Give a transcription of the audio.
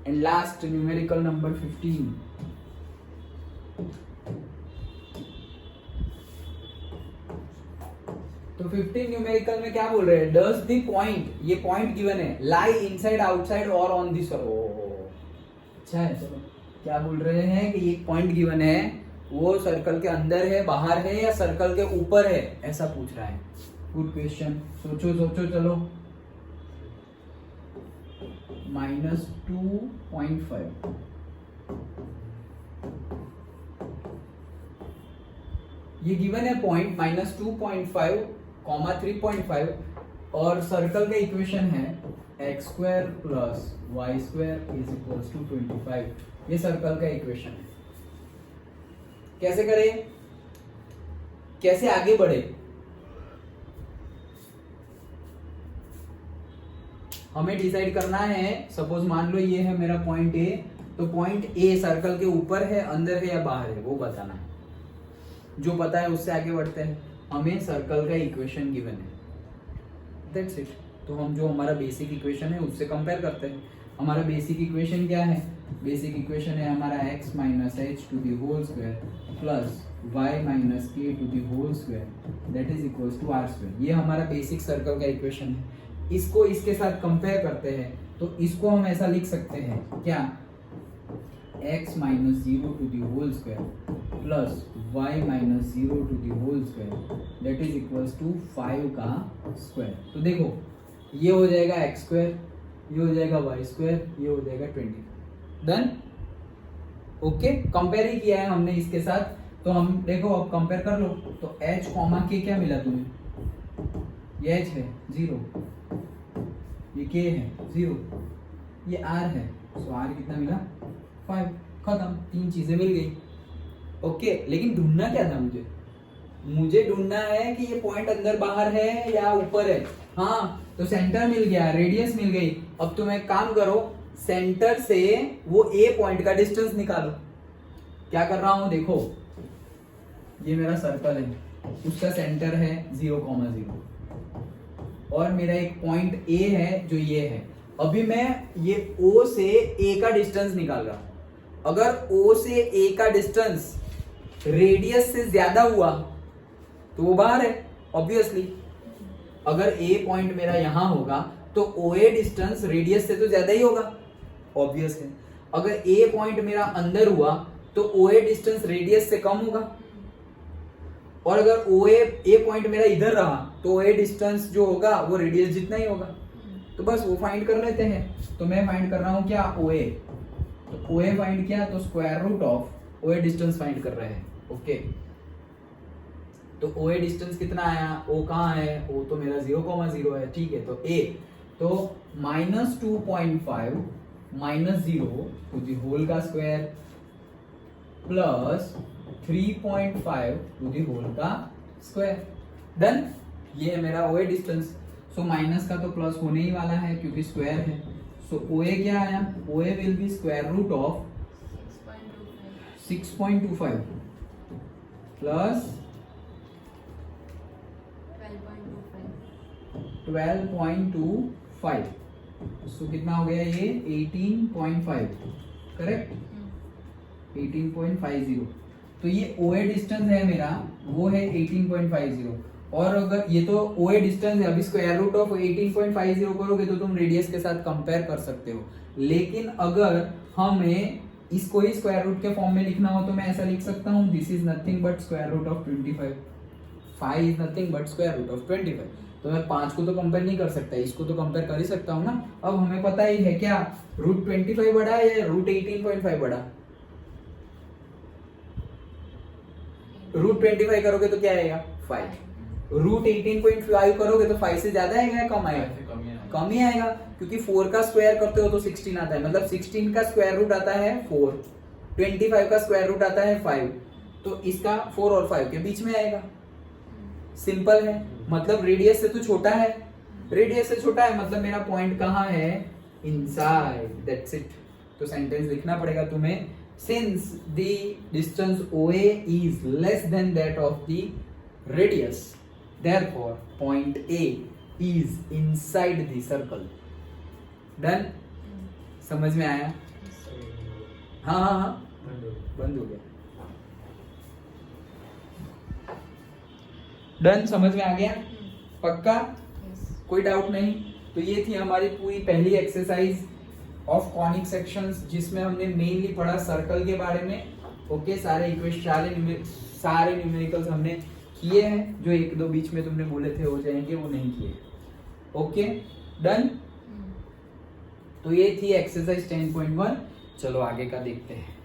And last numerical number 15। तो 15 numerical में क्या बोल रहे हैं, डज द पॉइंट, ये पॉइंट गिवन है, लाई इनसाइड आउटसाइड और ऑन दी सर्कल। अच्छा है, चलो क्या बोल रहे हैं कि एक पॉइंट गिवन है, वो सर्कल के अंदर है, बाहर है, या सर्कल के ऊपर है, ऐसा पूछ रहा है। गुड क्वेश्चन, सोचो सोचो, चलो। -2.5, ये गिवन है पॉइंट -2.5, 3.5, और सर्कल का इक्वेशन है x² + y² = 25। ये सर्कल का इक्वेशन है। कैसे करें, कैसे आगे बढ़े, हमें डिसाइड करना है। सपोज मान लो ये है मेरा पॉइंट ए, तो पॉइंट ए सर्कल के ऊपर है, अंदर है या बाहर है, वो बताना है। जो पता है उससे आगे बढ़ते हैं। हमें सर्कल का इक्वेशन गिवन है, दैट्स इट। तो हम जो हमारा बेसिक इक्वेशन है उससे कंपेयर करते हैं। हमारा बेसिक इक्वेशन क्या है, बेसिक इक्वेशन है हमारा x - h² + y - k² that is equals to r²। ये हमारा बेसिक सर्कल का इक्वेशन है। इसको इसके साथ कंपेयर करते हैं, तो इसको हम ऐसा लिख सकते हैं क्या, x - 0² + y - 0² that is equals to 5 का स्क्वायर। तो देखो ये हो जाएगा x², ये हो जाएगा y², ये हो जाएगा 20। Done, okay. कंपेयर ही किया है हमने इसके साथ, तो हम देखो अब कंपेयर कर लो। तो h, k क्या मिला तुम्हें, ये h है 0, ये k है 0, ये r है, तो r कितना मिला 5। खत्म, 3 चीजें मिल गई। ओके, लेकिन ढूंढना क्या था मुझे ढूंढना है कि ये पॉइंट अंदर बाहर है या ऊपर है। हाँ, तो सेंटर मिल गया, रेडियस मिल गई। अब तुम एक काम करो, सेंटर से वो ए पॉइंट का डिस्टेंस निकालो। क्या कर रहा हूं, देखो ये मेरा सर्कल है, उसका सेंटर है 0,0 और मेरा एक पॉइंट ए है जो ये है। अभी मैं ये ओ से ए का डिस्टेंस निकाल रहा हूं। अगर ओ से ए का डिस्टेंस रेडियस से ज्यादा हुआ तो वो बाहर है ऑब्वियसली। अगर ए पॉइंट मेरा यहां होगा तो ओ ए डिस्टेंस रेडियस से तो ज्यादा ही होगा, ऑब्वियस है। अगर ए पॉइंट मेरा अंदर हुआ तो ओ ए डिस्टेंस रेडियस से कम होगा, और अगर ओ ए पॉइंट मेरा इधर रहा तो ओ ए डिस्टेंस जो होगा वो रेडियस जितना ही होगा। तो बस वो फाइंड कर लेते हैं। तो मैं फाइंड कर रहा हूं क्या, ओ ए। तो ओ ए फाइंड किया तो square root of O A distance find कर रहे हैं। ओके, तो ओ ए डिस्टेंस कितना आया, ओ कहाँ है, ओ तो मेरा 0,0 है, ठीक है। तो ए, तो -2.5 - 0 टू द होल का square plus 3.5 to the whole का स्क्वायर। डन, ये है मेरा ओ ए डिस्टेंस। सो माइनस का तो प्लस होने ही वाला है क्योंकि स्क्वायर है। सो ओ ए क्या आया, O A will be square root of 6.25 plus 12.25। So कितना हो गया ये 18.5, करेक्ट, 18.50। तो ये ओ ए डिस्टेंस है मेरा, वो है 18.50। और अगर ये तो ओ ए डिस्टेंस है, अभी स्क्वायर रूट ऑफ 18.50 करोगे तो तुम रेडियस के साथ कंपेयर कर सकते हो। लेकिन अगर हमें इसको ही स्क्वायर रूट के फॉर्म में लिखना हो तो मैं ऐसा लिख सकता हूँ, this is nothing but square root of 25, 5 is nothing but square root of 25। तो मैं 5 को तो कंपेयर नहीं कर सकता, इसको तो कंपेयर कर ही सकता हूँ ना। अब हमें पता ही है क्या, रूट 25 बड़ा है या रूट 18.5 बड़ा। रूट 25 करोगे तो क्या आएगा 5, रूट 18.5 करोगे तो 5 से ज्यादा आएगा या कम आएगा, कम ही आएगा, क्योंकि 4 का स्क्वायर करते हो तो 16 आता है। मतलब 16 का स्क्वायर रूट आता है 4, 25 का स्क्वायर रूट आता है 5, तो इसका 4 और 5 के बीच में आएगा। सिंपल है, मतलब रेडियस से तो छोटा है, रेडियस से छोटा है मतलब मेरा पॉइंट कहाँ है, इनसाइड, दैट्स इट। तो सेंटेंस लिखना पड़ेगा तुम्हें, since the distance OA is less than that of the radius, therefore point A is inside the circle. Done? समझ में आया? हाँ हाँ हाँ बंद हो गया। डन, समझ में आ गया? पक्का? कोई डाउट नहीं? तो ये थी हमारी पूरी पहली एक्सरसाइज ऑफ कॉनिक सेक्शंस, जिसमें हमने मेनली पढ़ा सर्कल के बारे में। ओके, सारे इक्वेशन सारे न्यूमेरिकल्स हमने किए हैं, जो एक दो बीच में तुमने बोले थे हो जाएंगे वो नहीं किए। Okay done. तो ये थी एक्सरसाइज 10.1। चलो आगे का देखते हैं।